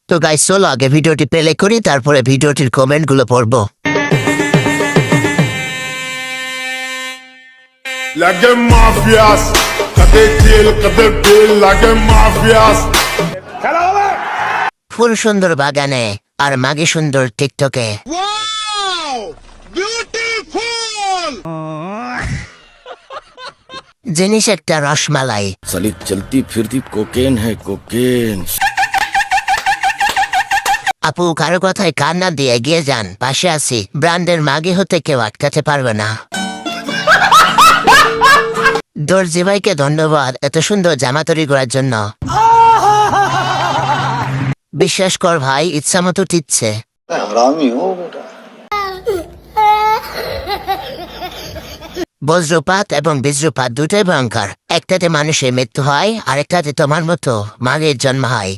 তো গাইস চলো আগে ভিডিওটি প্লে করি, তারপরে ভিডিওটির কমেন্টগুলো পড়বো। Like mafias, kade jail, kade bail, like mafias. ফুল সুন্দর বাগানে আর মাগে সুন্দর টিকটকে। Wow, beautiful. জিনিস একটা রসমালাই। साली चलती फिरती कोकेन है कोकेन। আপু কারো কথায় কান না দিয়ে এগিয়ে যান, পাশে আছি, ব্র্যান্ডের মাগে হতে কেউ আটকাতে পারবে না। দর্জি ভাইকে ধন্যবাদ এত সুন্দর জামা তৈরি করার জন্য। বিশ্বাস কর ভাই, ইচ্ছা মতো টিচ্ছে। বজ্রপাত এবং বীজ্রপাত দুটোই ভয়ঙ্কর। একটাতে মানুষের মৃত্যু হয়, আরেকটাতে তোমার মতো মাগের জন্ম হয়।